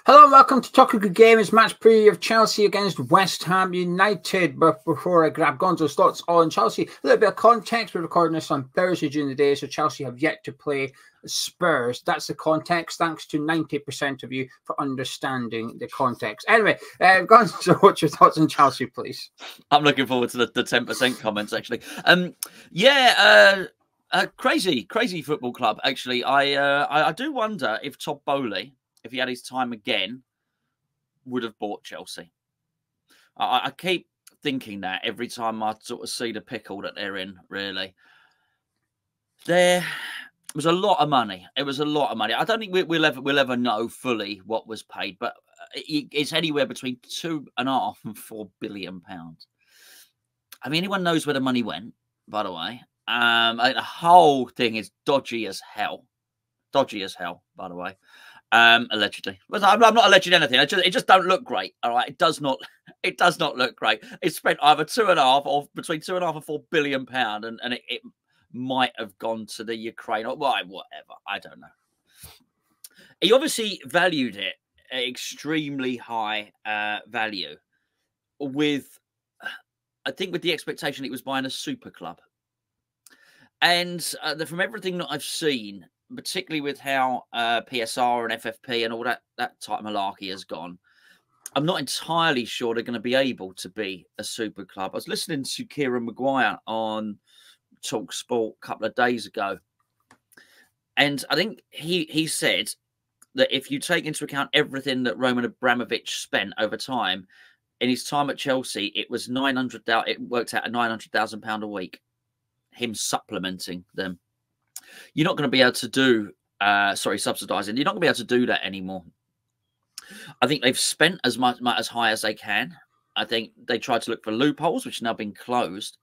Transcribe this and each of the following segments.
Hello and welcome to Talking Good Games match preview of Chelsea against West Ham United. But before I grab Gonzo's thoughts on Chelsea, a little bit of context. We're recording this on Thursday during the day, so Chelsea have yet to play Spurs. That's the context. Thanks to 90% of you for understanding the context. Anyway, Gonzo, what's your thoughts on Chelsea, please? I'm looking forward to the 10% comments, actually. Crazy football club, actually. I do wonder if Todd Bowley, if he had his time again, would have bought Chelsea. I keep thinking that every time I sort of see the pickle that they're in, really. There was a lot of money. It was a lot of money. I don't think we'll ever know fully what was paid, but it's anywhere between £2.5 and £4 billion. I mean, anyone knows where the money went, by the way. The whole thing is dodgy as hell. Dodgy as hell, by the way. Allegedly. I'm not alleging anything. It just don't look great. All right. It does not look great. It's spent either £2.5 or between £2.5 and £4 billion, and it might have gone to the Ukraine or whatever. I don't know. He obviously valued it at extremely high value, I think with the expectation it was buying a super club. And from everything that I've seen, particularly with how PSR and FFP and all that type of malarkey has gone, I'm not entirely sure they're going to be able to be a super club. I was listening to Kieran Maguire on Talk Sport a couple of days ago, and I think he said that if you take into account everything that Roman Abramovich spent over time, in his time at Chelsea, it was £900,000. It worked out at £900,000 a week. Him supplementing them. You're not going to be able to do, subsidising. You're not going to be able to do that anymore. I think they've spent as high as they can. I think they tried to look for loopholes, which have now been closed.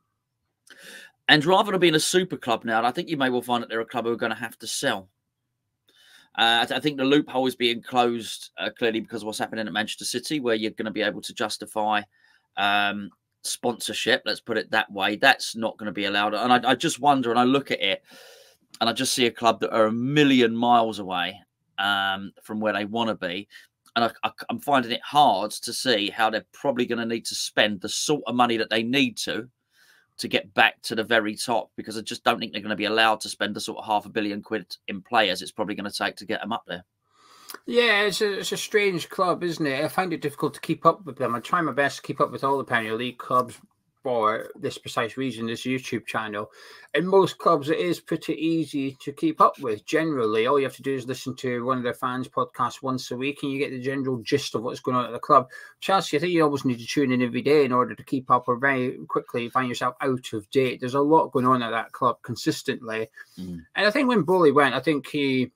And rather than being a super club now, I think you may well find that they're a club who are going to have to sell. I think the loophole is being closed clearly because of what's happening at Manchester City, where you're going to be able to justify sponsorship. Let's put it that way. That's not going to be allowed. And I just wonder, and I look at it, and I just see a club that are a million miles away from where they want to be. And I'm finding it hard to see how they're probably going to need to spend the sort of money that they need to get back to the very top, because I just don't think they're going to be allowed to spend the sort of £500 million in players it's probably going to take to get them up there. Yeah, it's a strange club, isn't it? I find it difficult to keep up with them. I try my best to keep up with all the Premier League clubs for this precise reason, this YouTube channel. In most clubs, it is pretty easy to keep up with. Generally, all you have to do is listen to one of their fans' podcasts once a week, and you get the general gist of what's going on at the club. Chelsea, I think you always need to tune in every day in order to keep up, or very quickly find yourself out of date. There's a lot going on at that club consistently. And I think when Bowley went, I think he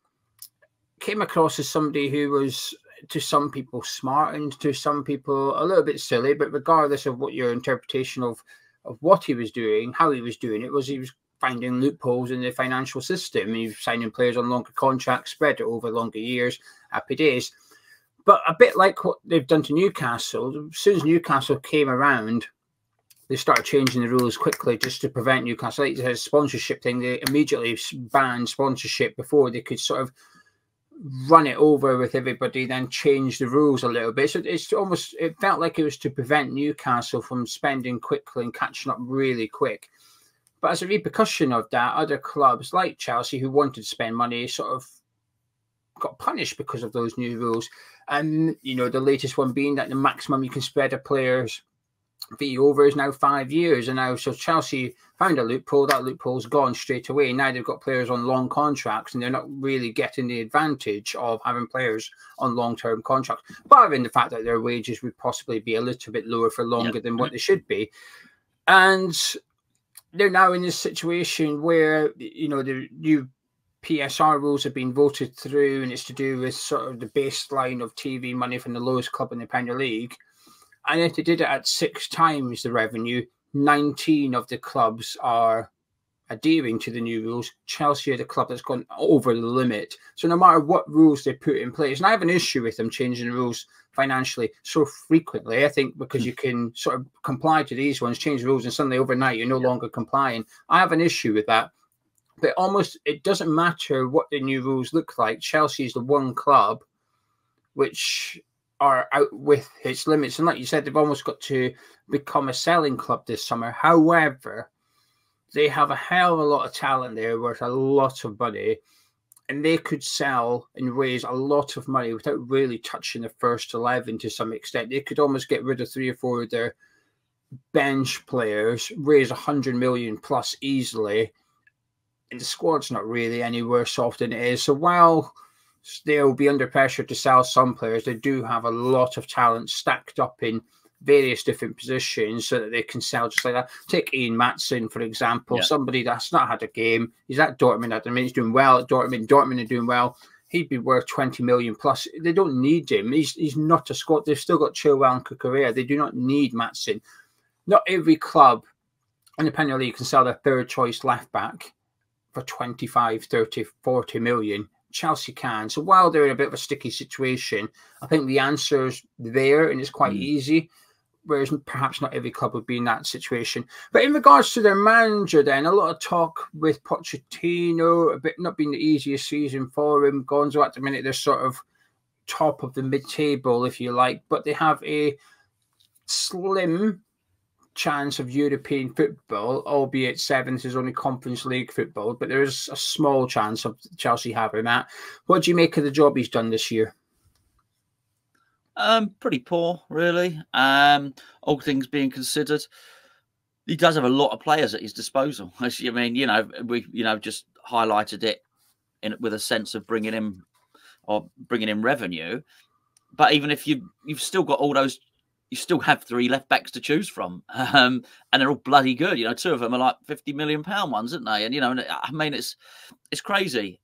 came across as somebody who was, to some people, smart, and to some people a little bit silly. But regardless of what your interpretation of what he was doing, how he was doing it, he was finding loopholes in the financial system. He was signing players on longer contracts, spread it over longer years, happy days. But a bit like what they've done to Newcastle, as soon as Newcastle came around, they started changing the rules quickly just to prevent Newcastle. Like the sponsorship thing, they immediately banned sponsorship before they could sort of run it over with everybody, then change the rules a little bit. So it felt like it was to prevent Newcastle from spending quickly and catching up really quick. But as a repercussion of that, other clubs like Chelsea who wanted to spend money sort of got punished because of those new rules. And, you know, the latest one being that the maximum you can spread a player's fee over is now 5 years. And now, so Chelsea found a loophole. That loophole's gone straight away. Now they've got players on long contracts, and they're not really getting the advantage of having players on long-term contracts, barring the fact that their wages would possibly be a little bit lower for longer than what they should be. And they're now in this situation where, you know, the new PSR rules have been voted through, and it's to do with sort of the baseline of TV money from the lowest club in the Premier League. And if they did it at 6 times the revenue, 19 of the clubs are adhering to the new rules. Chelsea are the club that's gone over the limit. So no matter what rules they put in place, and I have an issue with them changing the rules financially so frequently, I think, because you can sort of comply to these ones, change the rules, and suddenly overnight you're no longer complying. I have an issue with that. But almost it doesn't matter what the new rules look like. Chelsea is the one club which are out with its limits. And like you said, they've almost got to become a selling club this summer. However, they have a hell of a lot of talent there worth a lot of money, and they could sell and raise a lot of money without really touching the first 11 to some extent. They could almost get rid of 3 or 4 of their bench players, raise 100 million plus easily, and the squad's not really any worse off than it is. So while they'll be under pressure to sell some players, they do have a lot of talent stacked up in various different positions so that they can sell just like that. Take Ian Maatsen, for example, somebody that's not had a game. He's at Dortmund at the minute. He's doing well at Dortmund. Dortmund are doing well. He'd be worth 20 million plus. They don't need him. He's not a squad. They've still got CHEWHU and Cucurella. They do not need Maatsen. Not every club in the Premier League can sell their third choice left back for 25, 30, 40 million. Chelsea can. So while they're in a bit of a sticky situation, I think the answer's there and it's quite easy, whereas perhaps not every club would be in that situation. But in regards to their manager then, a lot of talk with Pochettino, a bit not being the easiest season for him. Gonzo at the minute, they're sort of top of the mid-table, if you like, but they have a slim chance of European football, albeit 7th is only Conference League football, but there is a small chance of Chelsea having that. What do you make of the job he's done this year? Pretty poor, really. All things being considered, he does have a lot of players at his disposal. I mean, we just highlighted it with a sense of bringing in revenue. But even if you've still got all those. You still have 3 left backs to choose from, and they're all bloody good. 2 of them are like £50 million ones, aren't they? And I mean, it's crazy.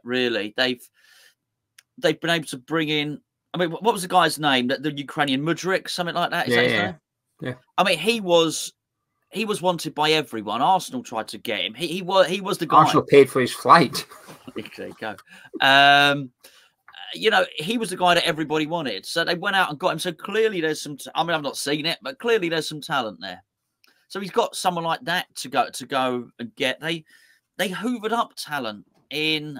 Really, they've been able to bring in. I mean, what was the guy's name? The Ukrainian Mudryk, something like that. Is that his name? Yeah. I mean, he was wanted by everyone. Arsenal tried to get him. He was the guy. Arsenal paid for his flight. There you go. He was the guy that everybody wanted. So they went out and got him. So clearly there's some, I mean, I've not seen it, but clearly there's some talent there. So he's got someone like that to go and get. They hoovered up talent in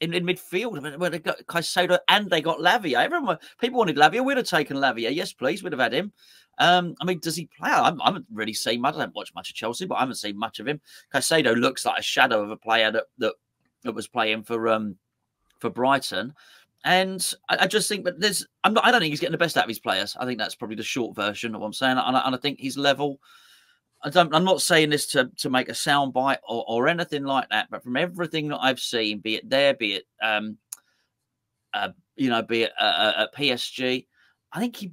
midfield. Where they got Caicedo and they got Lavia. People wanted Lavia. We'd have taken Lavia. Yes, please. We'd have had him. I mean, does he play? I haven't really seen much. I don't watch much of Chelsea, but I haven't seen much of him. Caicedo looks like a shadow of a player that was playing for Brighton, and I just think that I don't think he's getting the best out of his players. I think that's probably the short version of what I'm saying, and I think he's level. I'm not saying this to make a soundbite or anything like that, but from everything that I've seen, be it there, be it at PSG, I think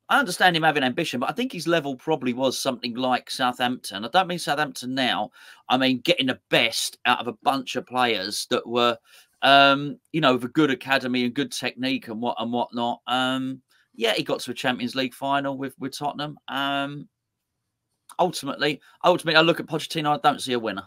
I understand him having ambition, but I think his level probably was something like Southampton. I don't mean Southampton now. I mean getting the best out of a bunch of players that were. With a good academy and good technique and whatnot. He got to a Champions League final with Tottenham. Ultimately, I look at Pochettino, I don't see a winner.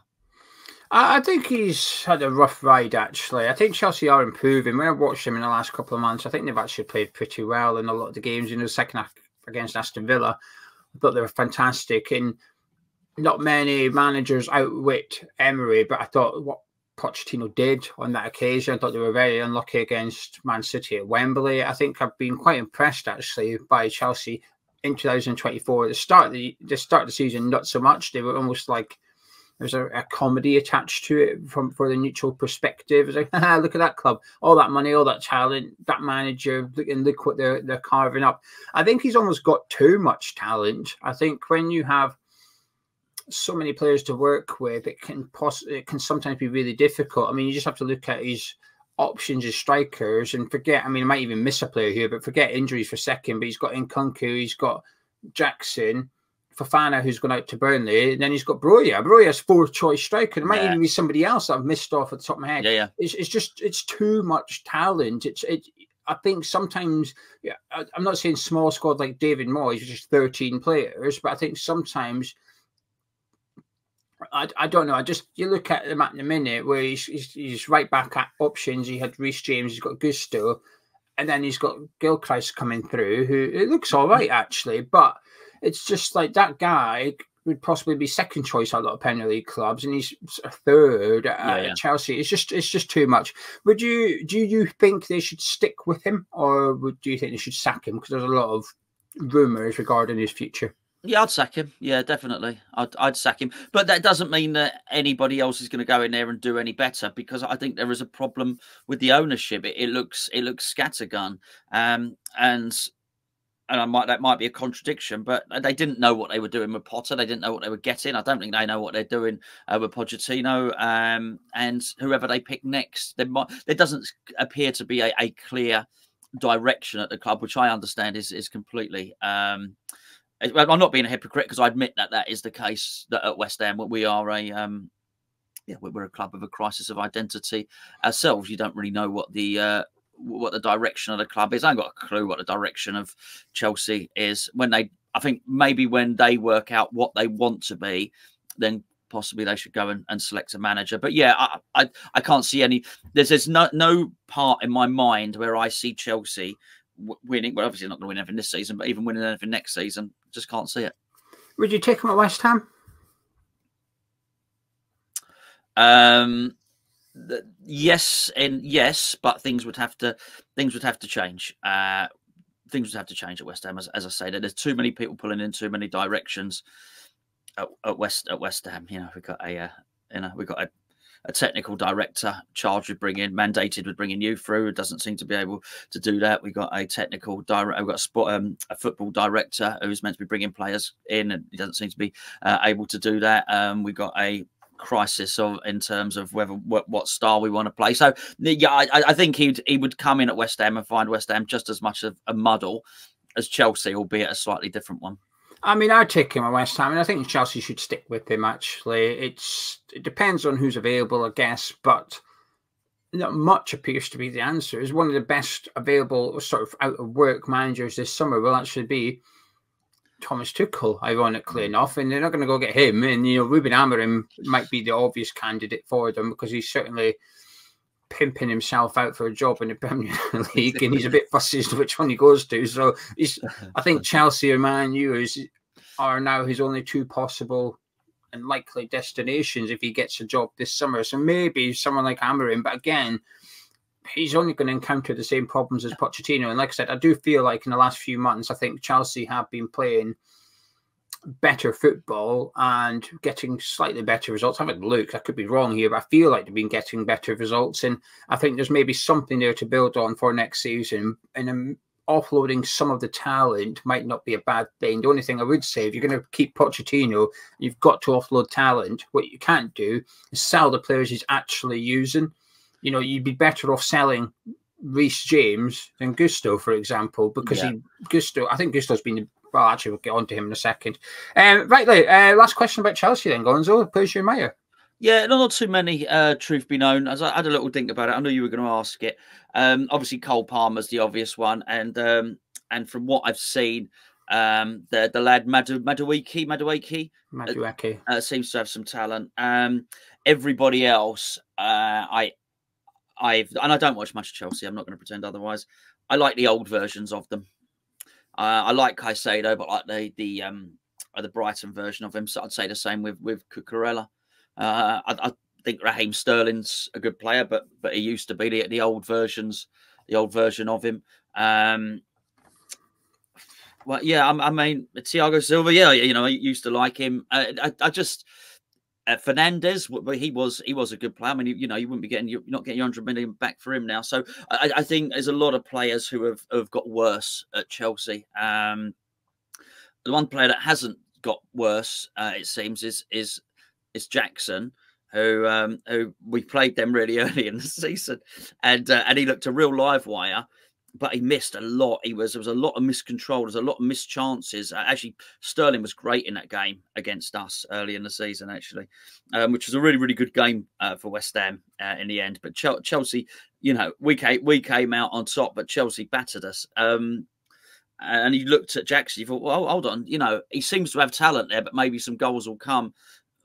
I think he's had a rough ride, actually. I think Chelsea are improving. When I watched them in the last couple of months, I think they've actually played pretty well in a lot of the games. In the second half against Aston Villa, I thought they were fantastic. And not many managers outwit Emery, but I thought what Pochettino did on that occasion, I thought they were very unlucky against Man City at Wembley. I think I've been quite impressed, actually, by Chelsea in 2024. At the start of the season, not so much. They were almost like there's a comedy attached to it for the neutral perspective. It's like, look at that club, all that money, all that talent, that manager, look what they're carving up. I think he's almost got too much talent. I think when you have so many players to work with, it can sometimes be really difficult. I mean, you just have to look at his options as strikers and forget. I mean, I might even miss a player here, but forget injuries for a second. But he's got Nkunku, he's got Jackson, Fofana, who's gone out to Burnley, and then he's got Broja. Broja's 4th choice striker. There might even be somebody else that I've missed off at the top of my head. Yeah. It's too much talent. I think sometimes, I'm not saying small squad like David Moyes, just 13 players, but I think sometimes. I don't know. You look at him at the minute where he's right back at options. He had Reece James, he's got Gusto, and then he's got Gilchrist coming through, who it looks all right actually, but it's just like that guy would possibly be second choice at a lot of Premier League clubs, and he's third at Chelsea. It's just too much. Do you think they should stick with him, or do you think they should sack him? Because there's a lot of rumours regarding his future. Yeah, I'd sack him. Yeah, definitely. I'd sack him. But that doesn't mean that anybody else is going to go in there and do any better, because I think there is a problem with the ownership. It looks scattergun, and that might be a contradiction, but they didn't know what they were doing with Potter. They didn't know what they were getting. I don't think they know what they're doing with Pochettino, and whoever they pick next. There doesn't appear to be a clear direction at the club, which I understand is completely. I'm not being a hypocrite, because I admit that is the case. That at West Ham, we are we're a club with a crisis of identity ourselves. You don't really know what the direction of the club is. I haven't got a clue what the direction of Chelsea is. I think maybe when they work out what they want to be, then possibly they should go and select a manager. But yeah, I can't see any. There's no part in my mind where I see Chelsea winning. Well, obviously not going to win anything this season, but even winning anything next season, just can't see it. Would you take him at West Ham? Yes, but things would have to change. Things would have to change at West Ham, as I say. There's too many people pulling in too many directions at West Ham. We've got a technical director charged with mandated with bringing you through. It doesn't seem to be able to do that. We've got a technical director. We've got a football director who's meant to be bringing players in, and he doesn't seem to be able to do that. We've got a crisis in terms of what style we want to play. So yeah, I think he would come in at West Ham and find West Ham just as much of a muddle as Chelsea, albeit a slightly different one. I mean, I'd take him at West Ham, and I think Chelsea should stick with him, actually. It depends on who's available, I guess, but not much appears to be the answer. Is one of the best available sort of out-of-work managers this summer will actually be Thomas Tuchel, ironically enough, and they're not going to go get him. And, Ruben Amorim might be the obvious candidate for them, because he's certainly pimping himself out for a job in the Premier League, and he's a bit fussy as to which one he goes to. So I think Chelsea or Man U are now his only two possible and likely destinations if he gets a job this summer. So maybe someone like Amorim, but again, he's only going to encounter the same problems as Pochettino. And like I said, I do feel like in the last few months, I think Chelsea have been playing better football and getting slightly better results. I haven't looked, I could be wrong here, but I feel like they've been getting better results, and I think there's maybe something there to build on for next season, and offloading some of the talent might not be a bad thing. The only thing I would say, if you're going to keep Pochettino, you've got to offload talent. What you can't do is sell the players he's actually using. You'd be better off selling Reece James than Gusto, for example, because I think Gusto's been. Well, actually, we'll get on to him in a second. Last question about Chelsea then, Gonzo. Players you admire? Yeah, not too many, truth be known. As I had a little think about it, I knew you were going to ask it. Obviously, Cole Palmer's the obvious one. And from what I've seen, the lad Madueke seems to have some talent. Everybody else, and I don't watch much Chelsea. I'm not going to pretend otherwise. I like the old versions of them. I like Caicedo, but like the Brighton version of him. So I'd say the same with Cucurella. I think Raheem Sterling's a good player, but he used to be the old version of him. Well, yeah, I mean Thiago Silva. Yeah, I used to like him. I just. Fernandez, he was a good player. I mean, you wouldn't be you're not getting 100 million back for him now. So I think there's a lot of players who have got worse at Chelsea. The one player that hasn't got worse, it seems, is Jackson, who we played them really early in the season, and he looked a real live wire. But he missed a lot. There was a lot of miscontrol. There's a lot of missed chances. Actually, Sterling was great in that game against us early in the season, actually, which was a really, really good game for West Ham in the end. But Chelsea, we came out on top, but Chelsea battered us. And you looked at Jackson, you thought, well, hold on, he seems to have talent there, but maybe some goals will come.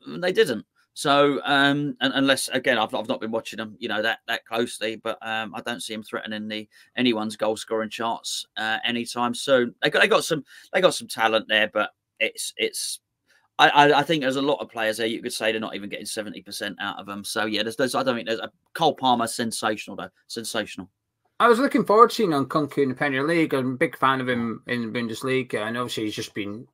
They didn't. So, unless again, I've not been watching them, that closely, but I don't see him threatening anyone's goal scoring charts anytime soon. They got some talent there, but it's I think there's a lot of players there. You could say they're not even getting 70% out of them. So yeah, there's I don't think there's a Cole Palmer sensational though, sensational. I was looking forward to seeing Nkunku in the Premier League. I'm a big fan of him in the Bundesliga, and obviously he's just been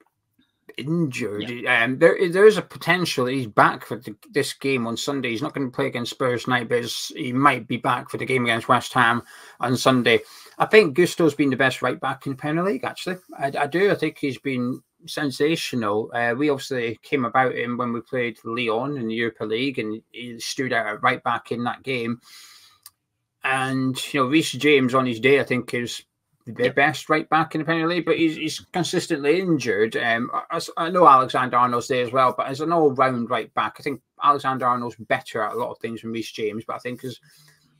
injured. Yeah. There is a potential that he's back for this game on Sunday. He's not going to play against Spurs tonight, but he might be back for the game against West Ham on Sunday. I think Gusto's been the best right back in the Premier League, actually. I do. I think he's been sensational. We obviously came about him when we played Lyon in the Europa League, and he stood out at right back in that game. And, you know, Reece James on his day, I think, is the best right back in the Premier League, but he's consistently injured. I know Alexander-Arnold's there as well, but as an all-round right back, I think Alexander-Arnold's better at a lot of things than Reece James, but I think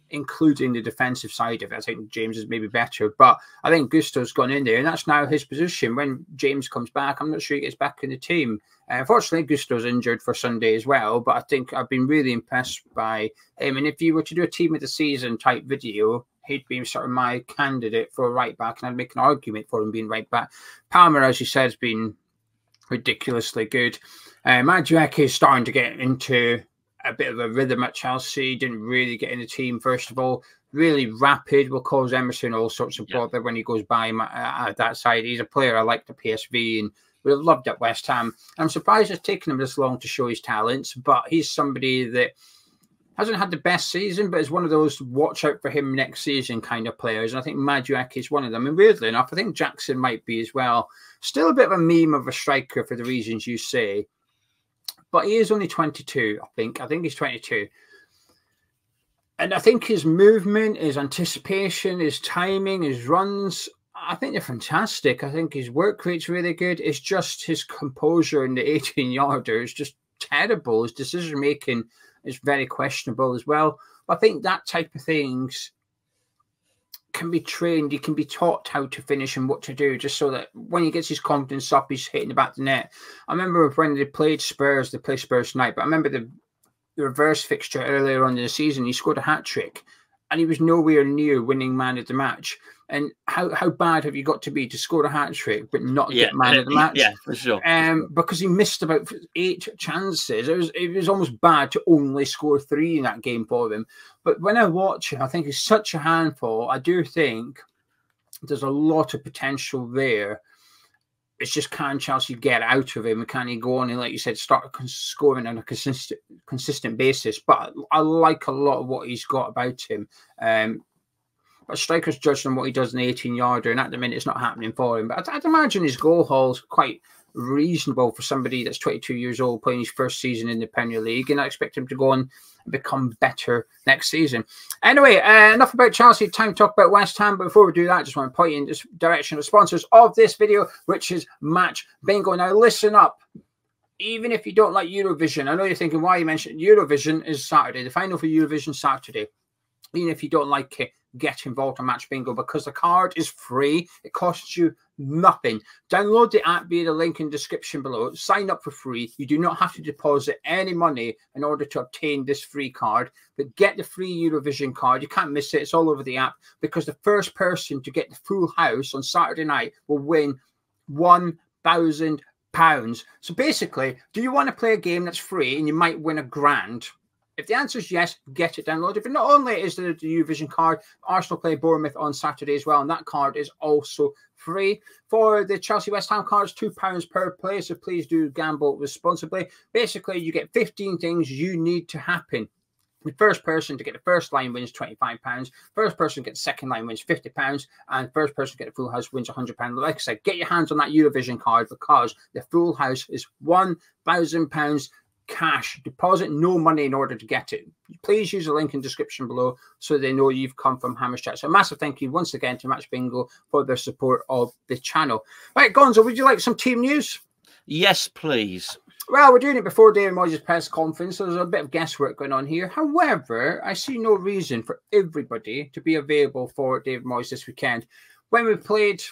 including the defensive side of it, I think James is maybe better. But I think Gusto's gone in there, and that's now his position. When James comes back, I'm not sure he gets back in the team. Unfortunately, Gusto's injured for Sunday as well, but I think I've been really impressed by him. And if you were to do a team of the season type video, he'd be sort of my candidate for a right back, and I'd make an argument for him being right back. Palmer, as you said, has been ridiculously good. Madueke is starting to get into a bit of a rhythm at Chelsea. Didn't really get in the team, first of all. Really rapid, will cause Emerson all sorts of bother when he goes by him at that side. He's a player I like at PSV and would have loved at West Ham. I'm surprised it's taken him this long to show his talents, but he's somebody that hasn't had the best season, but is one of those watch out for him next season kind of players. And I think Madueke is one of them. And weirdly enough, I think Jackson might be as well. Still a bit of a meme of a striker for the reasons you say. But he is only 22, I think. I think he's 22. And I think his movement, his anticipation, his timing, his runs, I think they're fantastic. I think his work rate's really good. It's just his composure in the 18-yarder is just terrible. His decision-making is very questionable as well. But I think that type of things can be trained. He can be taught how to finish and what to do, just so that when he gets his confidence up, he's hitting the back of the net. I remember when they played Spurs, they played Spurs tonight, but I remember the reverse fixture earlier on in the season, he scored a hat-trick and he was nowhere near winning man of the match. And how bad have you got to be to score a hat-trick but not get man of the match? Yeah, for sure. Because he missed about 8 chances. It was almost bad to only score 3 in that game for him. But when I watch him, I think he's such a handful. I do think there's a lot of potential there. It's just, can Chelsea get out of him? And can he go on and, like you said, start scoring on a consistent basis? But I like a lot of what he's got about him. But strikers judge on what he does in the 18-yarder, and at the minute it's not happening for him. But I'd imagine his goal haul's quite reasonable for somebody that's 22 years old playing his first season in the Premier League, and I expect him to go on and become better next season. Anyway, enough about Chelsea. Time to talk about West Ham. But before we do that, I just want to point you in this direction of sponsors of this video, which is Match Bingo. Now, listen up. Even if you don't like Eurovision, I know you're thinking why you mentioned Eurovision is Saturday. The final for Eurovision Saturday. Even if you don't like it, get involved on Match Bingo because the card is free. It costs you nothing. Download the app via the link in the description below. Sign up for free. You do not have to deposit any money in order to obtain this free card. But get the free Eurovision card. You can't miss it. It's all over the app because the first person to get the full house on Saturday night will win £1,000. So basically, do you want to play a game that's free and you might win £1,000? If the answer is yes, get it downloaded. But not only is there the Eurovision card, Arsenal play Bournemouth on Saturday as well, and that card is also free. For the Chelsea West Ham cards, £2 per player, so please do gamble responsibly. Basically, you get 15 things you need to happen. The first person to get the first line wins £25. First person to get the second line wins £50. And first person to get the full house wins £100. Like I said, get your hands on that Eurovision card because the full house is £1,000 cash. Deposit no money in order to get it. Please use the link in the description below so they know you've come from Hammers Chat. So a massive thank you once again to Match Bingo for their support of the channel. Right, Gonzo, would you like some team news? Yes, please. Well, we're doing it before David Moyes' press conference, so there's a bit of guesswork going on here. However, I see no reason for everybody to be available for David Moyes this weekend. When we played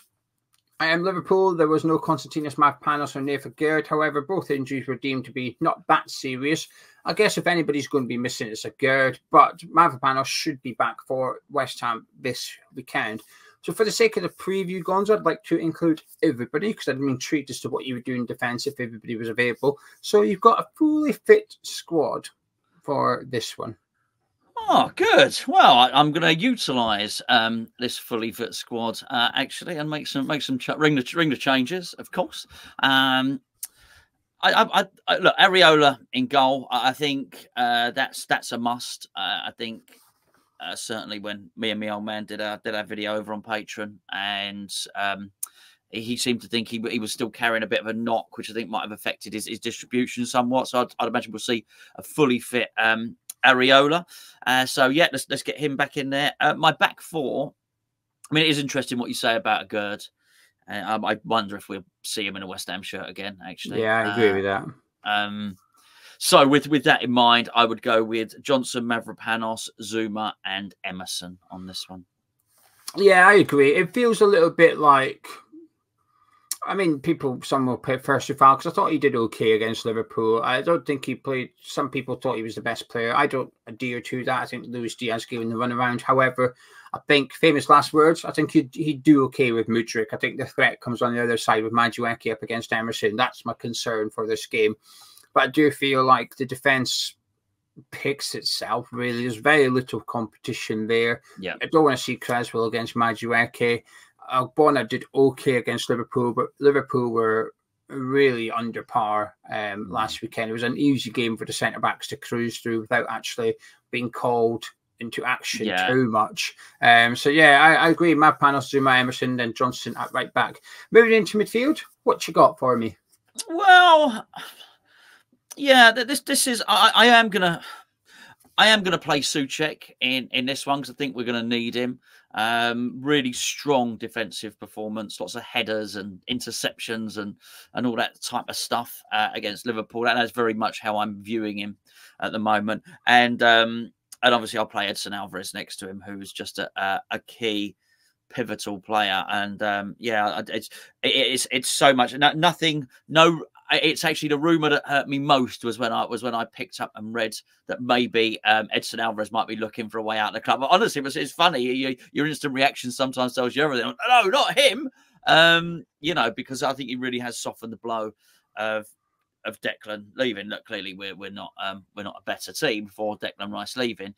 Liverpool, there was no Konstantinos Mavropanos or Nathan Gerd. However, both injuries were deemed to be not that serious. I guess if anybody's going to be missing, it's a Gerd, but Mavropanos should be back for West Ham this weekend. So for the sake of the preview, Gonzo, I'd like to include everybody because I'm intrigued as to what you would do in defence if everybody was available. So you've got a fully fit squad for this one. Oh, good. Well, I'm going to utilise this fully fit squad actually, and make some ring the changes, of course. I look, Areola in goal. I think that's a must. I think. Certainly when me and my old man did our video over on Patreon, and he seemed to think he was still carrying a bit of a knock, which I think might have affected his distribution somewhat. So I'd imagine we'll see a fully fit Areola. So yeah, let's get him back in there. My back four. I mean, it is interesting what you say about Gerd. I wonder if we'll see him in a West Ham shirt again. Actually, yeah, I agree with that. So with that in mind, I would go with Johnson, Mavropanos, Zuma, and Emerson on this one. Yeah, I agree. It feels a little bit like, I mean, some will put first to foul because I thought he did okay against Liverpool. I don't think he played. Some people thought he was the best player. I don't adhere to that. I think Luis Diaz gave him the runaround. However, I think famous last words. I think he'd do okay with Mudryk. I think the threat comes on the other side with Madueke up against Emerson. That's my concern for this game. But I do feel like the defence picks itself, really. There's very little competition there. Yeah. I don't want to see Creswell against Madueke. Bonner did okay against Liverpool, but Liverpool were really under par last weekend. It was an easy game for the centre-backs to cruise through without actually being called into action too much. So, yeah, I agree. Mavropanos, Zuma, Emerson, then Johnson at right back. Moving into midfield, what you got for me? Well... yeah, this is. I am gonna play Souček in this one because I think we're gonna need him. Really strong defensive performance, lots of headers and interceptions and all that type of stuff against Liverpool. And that's very much how I'm viewing him at the moment. And obviously I'll play Edson Alvarez next to him, who's just a key pivotal player. And yeah, it's so much. It's actually the rumor that hurt me most was when I picked up and read that maybe Edson Alvarez might be looking for a way out of the club. But honestly, it's funny. Your instant reaction sometimes tells you everything. No, not him. You know, because I think he really has softened the blow of Declan leaving. Look, clearly we're not a better team for Declan Rice leaving,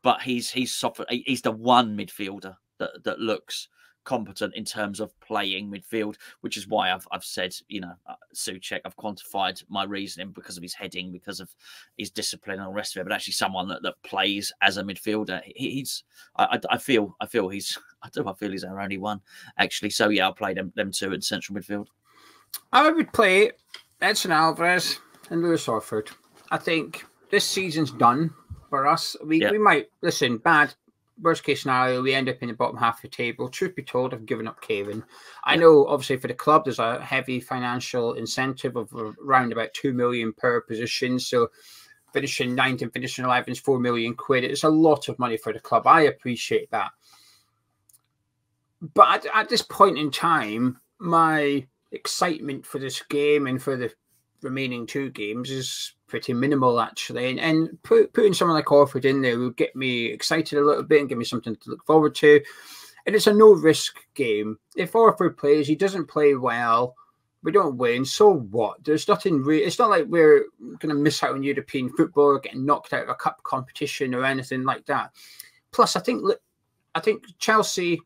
but he's softened. He's the one midfielder that looks competent in terms of playing midfield, which is why I've said, you know, Souček, I've quantified my reasoning because of his heading, because of his discipline and all the rest of it, but actually someone that plays as a midfielder. I feel he's our only one, actually. So yeah, I'll play them two in central midfield. I would play Edson Alvarez and Lewis Orford. I think this season's done for us. We might, listen, worst case scenario, we end up in the bottom half of the table. Truth be told, I've given up Kevin. I know, obviously, for the club, there's a heavy financial incentive of around about 2 million per position. So finishing 9th and finishing 11th is 4 million quid. It's a lot of money for the club. I appreciate that. But at this point in time, my excitement for this game and for the remaining 2 games is pretty minimal, actually, and putting someone like Orford in there will get me excited a little bit and give me something to look forward to. And it's a no-risk game. If Orford plays, he doesn't play well, we don't win, so what? There's nothing it's not like we're going to miss out on European football or getting knocked out of a cup competition or anything like that. Plus, I think Chelsea,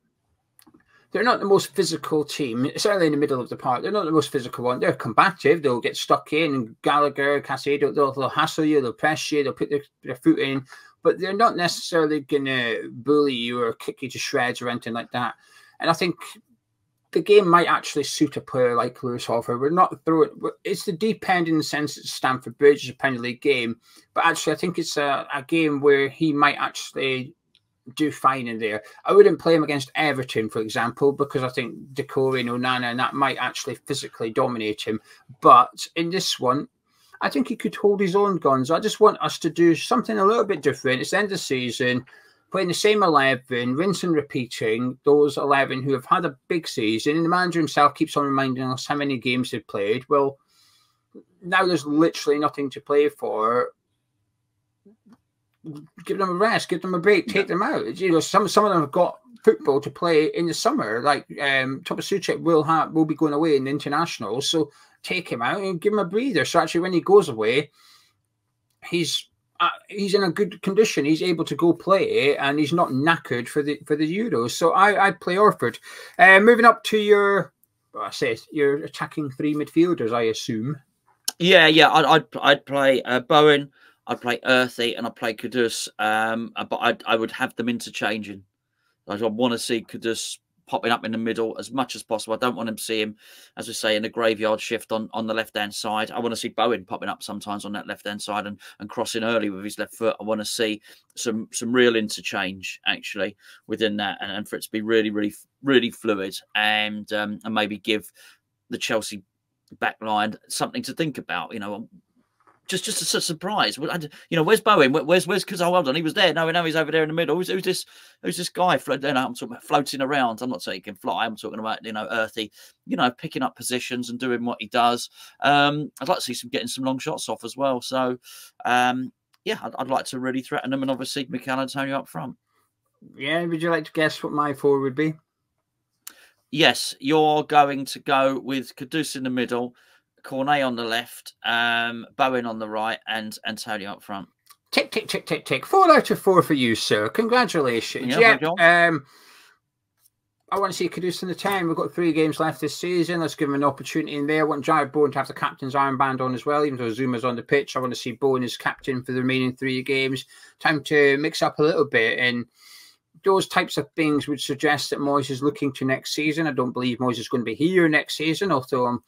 they're not the most physical team, certainly in the middle of the park. They're not the most physical one. They're combative. They'll get stuck in. And Gallagher, Casado, they'll hassle you. They'll press you. They'll put their foot in. But they're not necessarily going to bully you or kick you to shreds or anything like that. And I think the game might actually suit a player like Lewis Orford. We're not throwing. It's the deep end in the sense it's Stamford Bridge, it's a Premier League game. But actually, I think it's a game where he might actually do fine in there. I wouldn't play him against Everton, for example, because I think Decore and Onana and that might actually physically dominate him. But in this one, I think he could hold his own, Gonzo. I just want us to do something a little bit different. It's the end of the season, playing the same 11, rinse and repeating those 11 who have had a big season, and the manager himself keeps on reminding us how many games they've played. Well, now there's literally nothing to play for. Give them a rest, give them a break, take them out. You know, some of them have got football to play in the summer. Like Thomas Suchek will be going away in the international, so take him out and give him a breather. So actually, when he goes away, he's in a good condition. He's able to go play, and he's not knackered for the Euros. So I'd play Orford. Moving up to your attacking three midfielders, I assume. Yeah. I'd play Bowen. I'd play Earthy, and I'd play Kudus. But I would have them interchanging. I want to see Kudus popping up in the middle as much as possible. I don't want to see him, as we say, in a graveyard shift on the left-hand side. I want to see Bowen popping up sometimes on that left-hand side and crossing early with his left foot. I want to see some real interchange, actually, within that, and for it to be really, really, really fluid, and maybe give the Chelsea backline something to think about, just a surprise. Where's Bowen? Where's because well done, he was there. No, he's over there in the middle. Who's this guy? I'm talking about floating around. I'm not saying he can fly. I'm talking about Earthy, picking up positions and doing what he does. I'd like to see getting some long shots off as well. So I'd like to really threaten them, and obviously Mikel Antonio up front. Yeah, would you like to guess what my four would be? Yes, you're going to go with Kudus in the middle, Cornet on the left, Bowen on the right, and Antonio up front. Tick, tick, tick, tick, tick. 4 out of 4 for you, sir. Congratulations. Yeah, I want to see Kudus in the 10. We've got 3 games left this season. Let's give him an opportunity in there. I want Jarrod Bowen to have the captain's armband on as well, even though Zuma's on the pitch. I want to see Bowen as captain for the remaining 3 games. Time to mix up a little bit, and those types of things would suggest that Moyes is looking to next season. I don't believe Moyes is going to be here next season, although I'm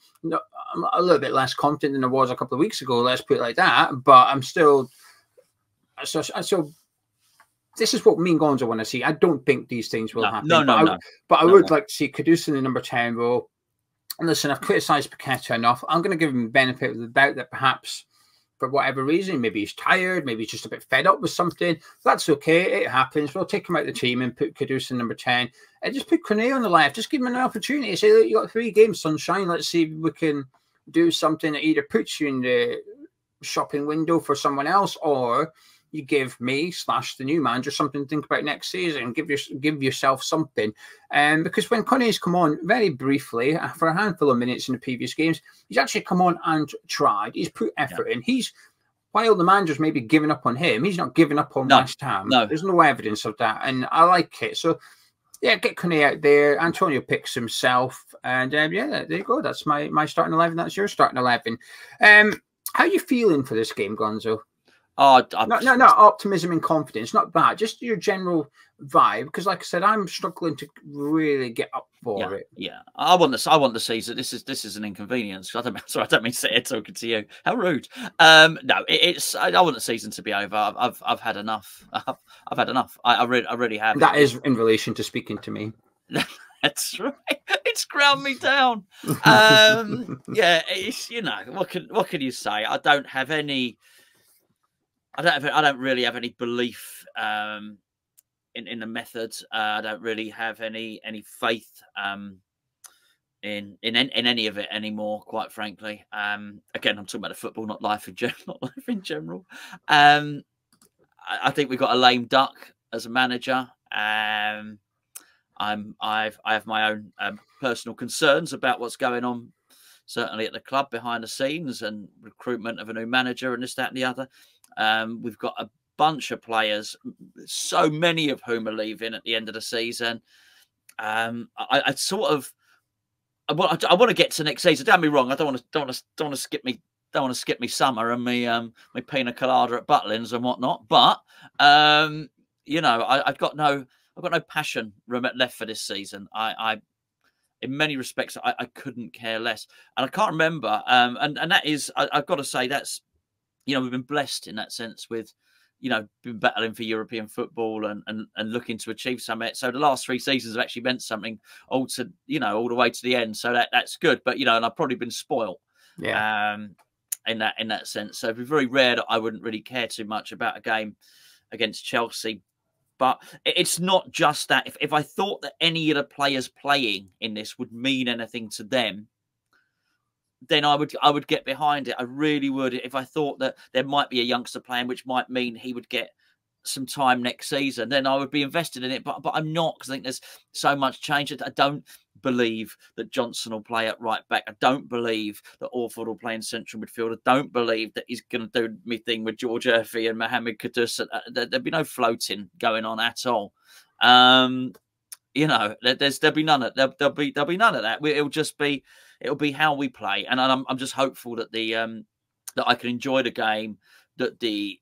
a little bit less confident than I was a couple of weeks ago, let's put it like that. But I'm still... So this is what me and Gonzo want to see. I don't think these things will happen. No. But I would like to see Kudus in the number 10 role. And listen, I've criticised Pochettino enough. I'm going to give him the benefit of the doubt that perhaps, for whatever reason, maybe he's tired, maybe he's just a bit fed up with something. That's okay. It happens. We'll take him out of the team and put Kudus in number 10. And just put Cornet on the left. Just give him an opportunity. Say, look, you got 3 games, sunshine. Let's see if we can do something that either puts you in the shopping window for someone else, or you give me / the new manager something to think about next season. Give yourself something. Because when Cornet's come on very briefly for a handful of minutes in the previous games, he's actually come on and tried. He's put effort in. While the manager's maybe given up on him, he's not given up on West Ham. No. There's no evidence of that, and I like it. So yeah, get Cornet out there. Antonio picks himself, and there you go. That's my starting 11. That's your starting 11. How are you feeling for this game, Gonzo? Not optimism and confidence, not that. Just your general vibe, because, like I said, I'm struggling to really get up for it. Yeah, I want the season. This is an inconvenience. I don't mean to sit here talking to you. How rude. No, I want the season to be over. I've had enough. I've had enough. I really have. That is in relation to speaking to me. That's right. It's ground me down. It's what can you say? I don't have any. I don't really have any belief in the methods. I don't really have any faith in any of it anymore, quite frankly. Again, I'm talking about the football, not life in general. I think we've got a lame duck as a manager. I have my own personal concerns about what's going on, certainly at the club behind the scenes, and recruitment of a new manager and this, that, and the other. We've got a bunch of players, so many of whom are leaving at the end of the season. I want to get to next season. Don't be wrong. I don't want to skip me summer and my pina colada at Butlins and whatnot. But I've got no passion left for this season. In many respects, I couldn't care less, and I can't remember. And that is, I've got to say, that's. We've been blessed in that sense with, been battling for European football and looking to achieve something. So the last 3 seasons have actually meant something all the way to the end. So that's good. But, and I've probably been spoiled in that sense. So it'd be very rare that I wouldn't really care too much about a game against Chelsea. But it's not just that. If I thought that any of the players playing in this would mean anything to them, then I would get behind it. I really would. If I thought that there might be a youngster playing, which might mean he would get some time next season, then I would be invested in it. But I'm not, because I think there's so much change. I don't believe that Johnson will play at right back. I don't believe that Orford will play in central midfield. I don't believe that he's going to do me thing with George Murphy and Mohammed Kudus. There'll be no floating going on at all. You know, there'll be none of there'll be none of that. It'll be how we play, and I'm just hopeful that that I can enjoy the game, that the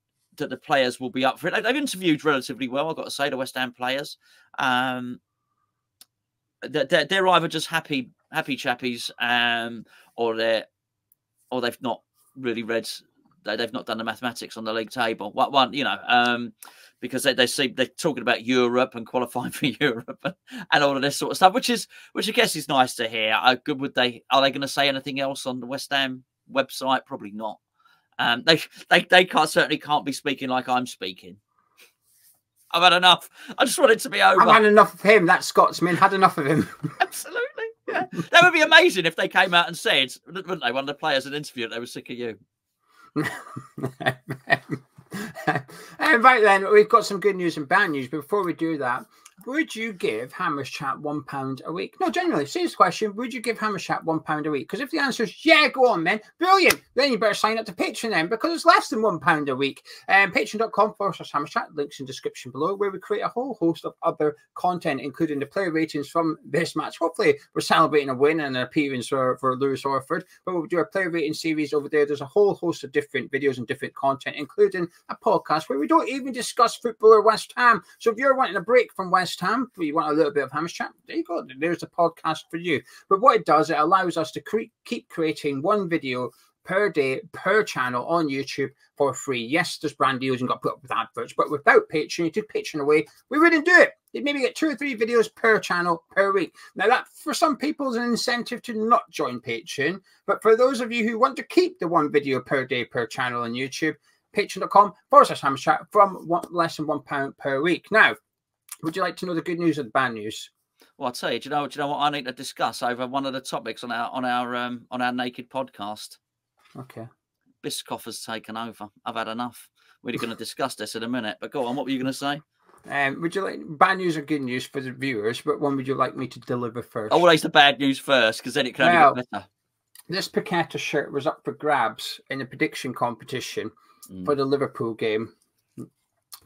players will be up for it. They've interviewed relatively well, I've got to say, the West Ham players. They're either just happy chappies, or they've not really read. They've not done the mathematics on the league table. One, you know, because they're talking about Europe and qualifying for Europe and all of this sort of stuff, which I guess is nice to hear. Are they going to say anything else on the West Ham website? Probably not. They certainly can't be speaking like I'm speaking. I've had enough. I just want it to be over. I've had enough of him. That Scotsman had enough of him. Absolutely. Yeah. That would be amazing if they came out and said, wouldn't they? One of the players in the interview, they were sick of you. Right then, we've got some good news and bad news. Before we do that, would you give Hammers Chat £1 a week? No, genuinely, serious question. Would you give Hammers Chat £1 a week? Because if the answer is yeah, go on, then brilliant. Then you better sign up to Patreon then, because it's less than £1 a week. Patreon.com/Hammers Chat, links in description below, where we create a whole host of other content, including the player ratings from this match. Hopefully, we're celebrating a win and an appearance for Lewis Orford, but we'll do a player rating series over there. There's a whole host of different videos and different content, including a podcast where we don't even discuss football or West Ham. So if you're wanting a break from West Ham, but you want a little bit of Hammers Chat, there you go. There's a podcast for you. But what it does, it allows us to keep creating one video per day, per channel on YouTube for free. Yes, there's brand deals and got put up with adverts, but without Patreon, you took Patreon away, we wouldn't do it. You'd maybe get 2 or 3 videos per channel per week. Now, that for some people is an incentive to not join Patreon, but for those of you who want to keep the one video per day per channel on YouTube, patreon.com/Hammers Chat from less than £1 per week. Now, would you like to know the good news or the bad news? Well, I'll tell you. Do you know what I need to discuss over one of the topics on our Naked podcast? Okay. Biscoff has taken over. I've had enough. We're going to discuss this in a minute. But go on. What were you going to say? Would you like bad news or good news for the viewers? But one would you like me to deliver first? Always the bad news first, because then it can only get better. This Paqueta shirt was up for grabs in the prediction competition for the Liverpool game.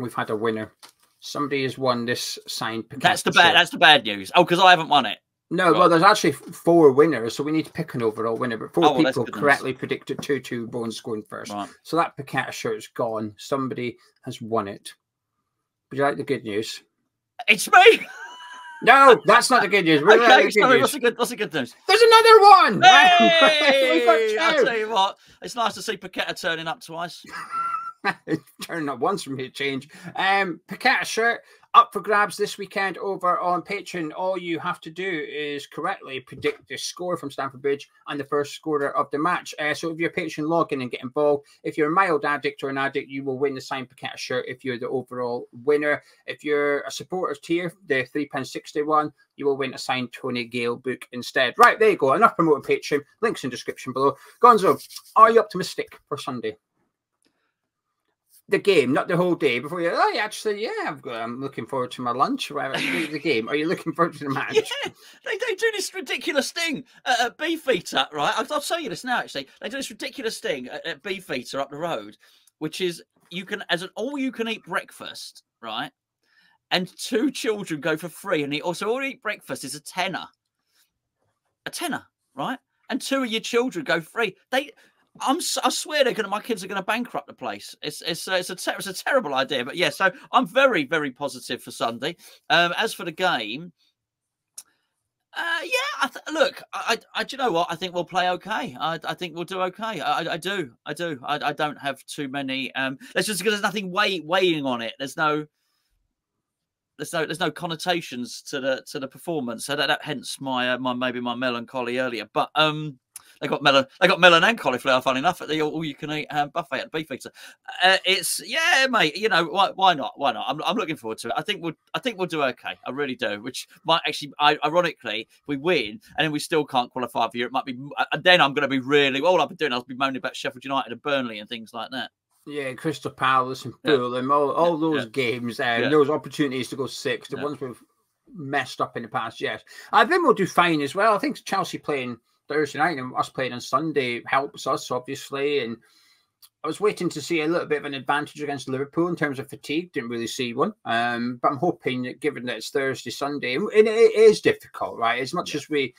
We've had a winner. Somebody has won this signed Paqueta shirt. That's the bad news. Oh, because I haven't won it. No, right. Well, there's actually 4 winners, so we need to pick an overall winner. But 4 people correctly predicted 2-2, Bowen scoring first. Right. So that Paqueta shirt's gone. Somebody has won it. Would you like the good news? It's me. No, that's not the good news. Okay, sorry. What's the good news? There's another one. Hey! I'll tell you what. It's nice to see Paqueta turning up twice. Turning up once from here, change. Paqueta shirt up for grabs this weekend over on Patreon. All you have to do is correctly predict the score from Stamford Bridge and the first scorer of the match. So if you're a Patreon, log in and get involved. If you're a mild addict or an addict, you will win the signed Paqueta shirt if you're the overall winner. If you're a supporters tier, the £3.61, you will win a signed Tony Gale book instead. Right, there you go. Enough promoting Patreon. Links in description below. Gonzo, are you optimistic for Sunday? The game, not the whole day. Before you, I'm looking forward to my lunch or whatever. The game. Are you looking forward to the match? Yeah, they do this ridiculous thing at Beefeater, right? I'll tell you this now. Actually, they do this ridiculous thing at Beefeater up the road, which is you can as an all-you-can-eat breakfast, right? And 2 children go for free, and also all-you-eat breakfast is a tenner, right? And 2 of your children go free. I swear my kids are going to bankrupt the place. It's a terrible idea, but yeah. So I'm very, very positive for Sunday. As for the game, look, do you know what? I think we'll play okay. I think we'll do okay. I do. I don't have too many. That's just because there's nothing weighing on it. There's no connotations to the performance. So that hence my maybe my melancholy earlier, but They got melon and cauliflower, funny enough, at the all-you-can-eat buffet at Beefeater. Mate. You know why not? Why not? I'm looking forward to it. I think we'll do okay. I really do. Which might actually, ironically, if we win and then we still can't qualify for Europe, might be. And then I'm going to be really. All I've been doing, I'll be moaning about Sheffield United and Burnley and things like that. Yeah, Crystal Palace and Fulham, all those games, those opportunities to go 6, the ones we've messed up in the past, yes. I think we'll do fine as well. I think Chelsea playing Thursday night and us playing on Sunday helps us, obviously. And I was waiting to see a little bit of an advantage against Liverpool in terms of fatigue. Didn't really see one. But I'm hoping that, given that it's Thursday, Sunday, and it is difficult, right? As much as we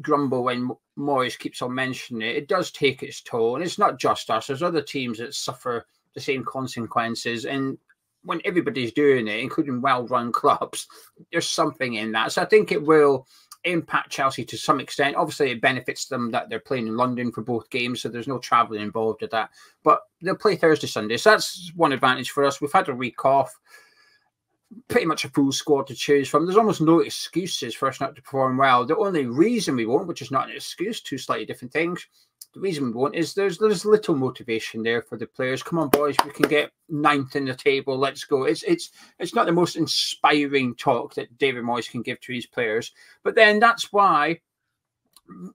grumble when Moyes keeps on mentioning it, it does take its toll. And it's not just us. There's other teams that suffer the same consequences. And when everybody's doing it, including well-run clubs, there's something in that. So I think it will impact Chelsea to some extent. Obviously, it benefits them that they're playing in London for both games, so there's no travelling involved with that. But they'll play Thursday, Sunday. So that's one advantage for us. We've had a week off. Pretty much a full squad to choose from. There's almost no excuses for us not to perform well. The only reason we won't, which is not an excuse, two slightly different things, the reason we won't is there's little motivation there for the players. Come on, boys, we can get 9th in the table. Let's go. It's not the most inspiring talk that David Moyes can give to his players. But then that's why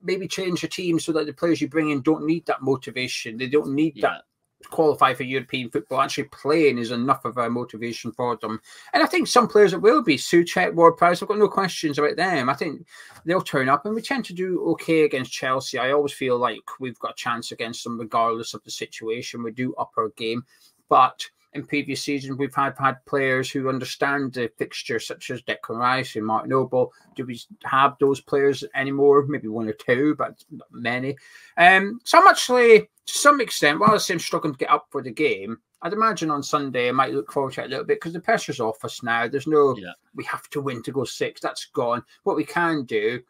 maybe change your team so that the players you bring in don't need that motivation. They don't need that qualify for European football. Actually playing is enough of a motivation for them. And I think some players that will be. Souček, Ward-Prowse, I've got no questions about them. I think they'll turn up, and we tend to do okay against Chelsea. I always feel like we've got a chance against them regardless of the situation. We do up our game. But in previous seasons, we've had players who understand the fixture, such as Declan Rice and Mark Noble. Do we have those players anymore? Maybe 1 or 2, but not many. So I'm actually, to some extent, while I'm struggling to get up for the game, I'd imagine on Sunday I might look forward to it a little bit because the pressure's off us now. There's no, we have to win to go 6. That's gone. What we can do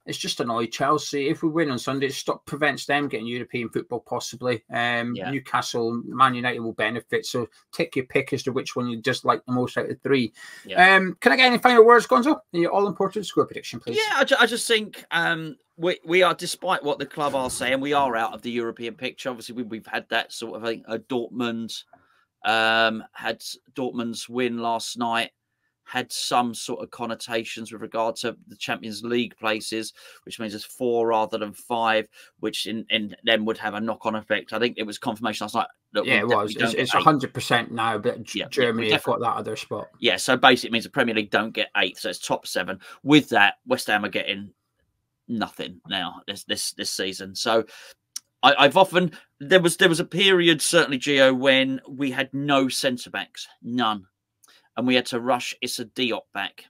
is just annoy Chelsea. If we win on Sunday, it prevents them getting European football, possibly. Newcastle, Man United will benefit. So take your pick as to which one you dislike the most out of 3. Can I get any final words, Gonzo? Your all-important score prediction, please. Yeah, I just think we are, despite what the club are saying, we are out of the European picture. Obviously, we've had that sort of thing. Dortmund had Dortmund's win last night. Had some sort of connotations with regard to the Champions League places, which means it's 4 rather than 5, which in then would have a knock-on effect. I think it was confirmation last night. That it was. It's 100% now, but Germany have got that other spot. Yeah, so basically it means the Premier League don't get 8th, so it's top 7. With that, West Ham are getting nothing now this season. So I've often there was a period, certainly, Geo, when we had no centre-backs, none. And we had to rush Issa Diop back.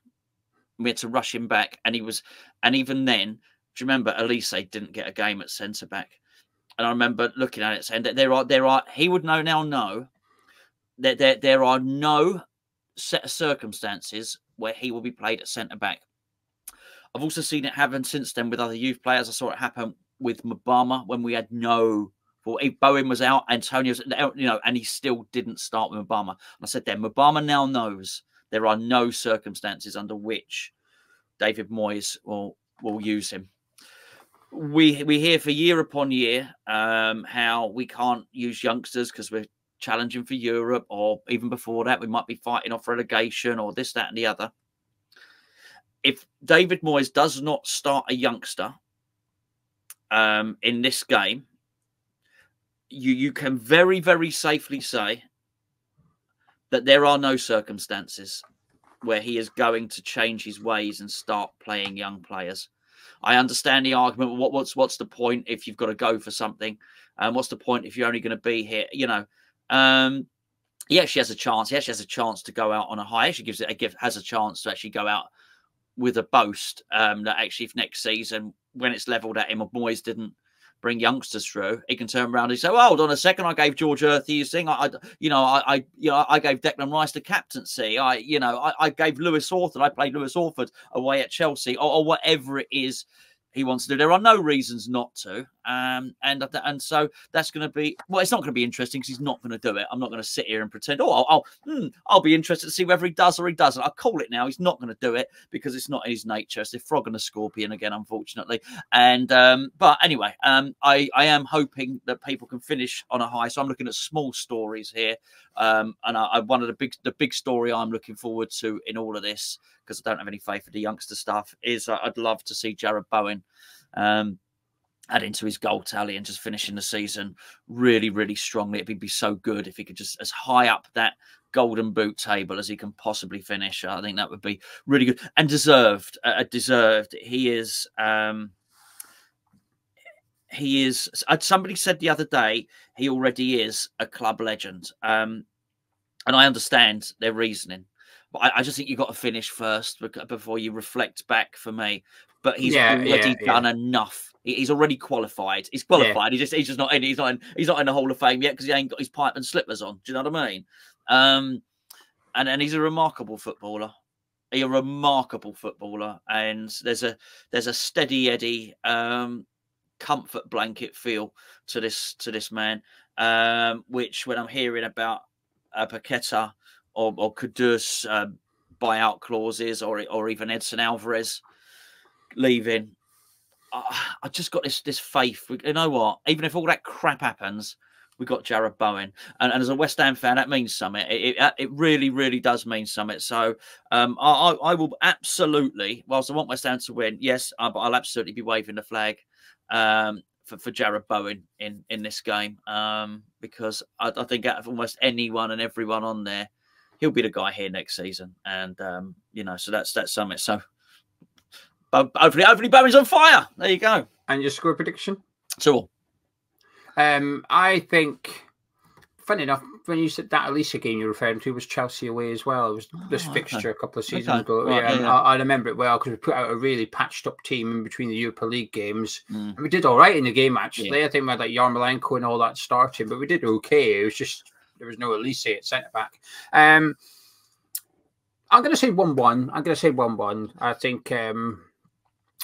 We had to rush him back. And even then, do you remember Elise didn't get a game at centre-back? And I remember looking at it saying that he would now know that there are no set of circumstances where he will be played at centre-back. I've also seen it happen since then with other youth players. I saw it happen with Mabama when we had no... Well, if Bowen was out, Antonio's, and he still didn't start with Mabama. And I said then, Mabama now knows there are no circumstances under which David Moyes will use him. We hear for year upon year how we can't use youngsters because we're challenging for Europe, or even before that, we might be fighting off relegation or this, that, and the other. If David Moyes does not start a youngster in this game, you can very, very safely say that there are no circumstances where he is going to change his ways and start playing young players. I understand the argument. What's the point if you've got to go for something? And what's the point if you're only going to be here? He actually has a chance. He actually has a chance to go out on a high. Actually has a chance to actually go out with a boast that actually, if next season, when it's levelled at him, or Moyes didn't bring youngsters through, he can turn around and say, "Well, hold on a second, I gave George Earthy his thing. I gave Declan Rice the captaincy. I gave Lewis Orford. I played Lewis Orford away at Chelsea, or whatever it is he wants to do. There are no reasons not to, and so that's going to be, well, it's not going to be interesting because he's not going to do it. I'm not going to sit here and pretend, I'll be interested to see whether he does or he doesn't. I'll call it now. He's not going to do it because it's not in his nature. It's the frog and the scorpion again, unfortunately. And but anyway, I am hoping that people can finish on a high. So I'm looking at small stories here, and one of the big story I'm looking forward to in all of this, because I don't have any faith in the youngster stuff, is I'd love to see Jarrod Bowen adding to his goal tally and just finishing the season really, really strongly. It'd be so good if he could just as high up that golden boot table as he can possibly finish. I think that would be really good and deserved. Deserved. He is. Somebody said the other day he already is a club legend, and I understand their reasoning, but I just think you've got to finish first before you reflect back. For me, but he's already done enough. He's already qualified. He's qualified. Yeah. He's just not in. He's not in the Hall of Fame yet because he ain't got his pipe and slippers on. Do you know what I mean? And he's a remarkable footballer. He's a remarkable footballer, and there's a steady Eddie comfort blanket feel to this man. Which when I'm hearing about Paqueta or Kudus buyout clauses or even Edson Alvarez leaving, I just got this faith. You know what? Even if all that crap happens, we got Jarrod Bowen, and as a West Ham fan, that means something. It really, really does mean something. So I will absolutely, whilst I want West Ham to win, yes, but I'll absolutely be waving the flag for Jarrod Bowen in this game, because I think out of almost anyone and everyone on there, he'll be the guy here next season, and you know, so that's something. So hopefully Bowen's on fire. There you go. And your score prediction? So. I think, funny enough, when you said that Alicia game you're referring to was Chelsea away as well. It was this fixture a couple of seasons ago. Right, yeah. I remember it well because we put out a really patched up team in between the Europa League games. And we did all right in the game, actually. I think we had like Yarmolenko and all that starting, but we did okay. It was just, there was no Alicia at centre-back. I'm going to say 1-1. I think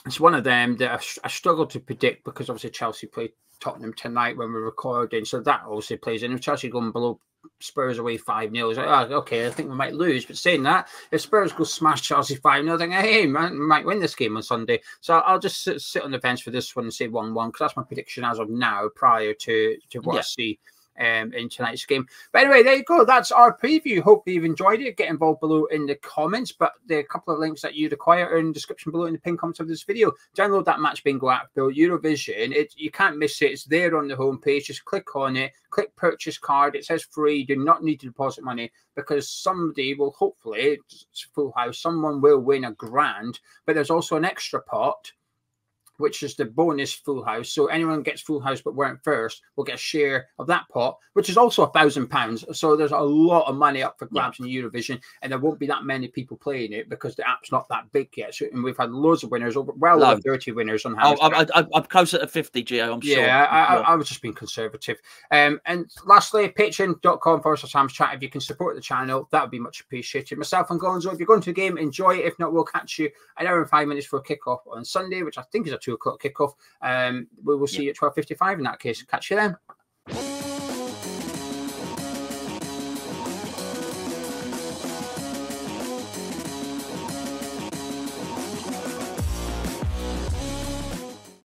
it's one of them that I struggle to predict because obviously Chelsea played Tottenham tonight when we're recording, so that obviously plays in. If Chelsea going below Spurs away 5-0, it's like, oh, okay, I think we might lose. But saying that, if Spurs go smash Chelsea 5-0, I think, hey, man, we might win this game on Sunday. So I'll just sit on the fence for this one and say 1-1 because that's my prediction as of now, prior to what I see in tonight's game. But anyway, there you go. That's our preview. Hope you've enjoyed it. Get involved below in the comments, but there are a couple of links that you'd acquire are in the description below in the pinned comments of this video. Download that Match Bingo app, Bill. Eurovision. You can't miss it. It's there on the homepage. Just click on it. Click purchase card. It says free. You do not need to deposit money because somebody will hopefully, it's full house, someone will win £1,000, but there's also an extra pot, which is the bonus full house. So anyone gets full house but weren't first will get a share of that pot, which is also £1,000. So there's a lot of money up for grabs in Eurovision, and there won't be that many people playing it because the app's not that big yet. So, and we've had loads of winners, over 30 winners on house. I'm closer to 50, Geo, I'm sure. Yeah, I was just being conservative. And lastly, patreon.com/HamsChat. If you can support the channel, that would be much appreciated. Myself and Gonzo, if you're going to the game, enjoy it. If not, we'll catch you an hour and 5 minutes for a kickoff on Sunday, which I think is a 2 o'clock kickoff. We will see you at 12:55 in that case. Catch you then.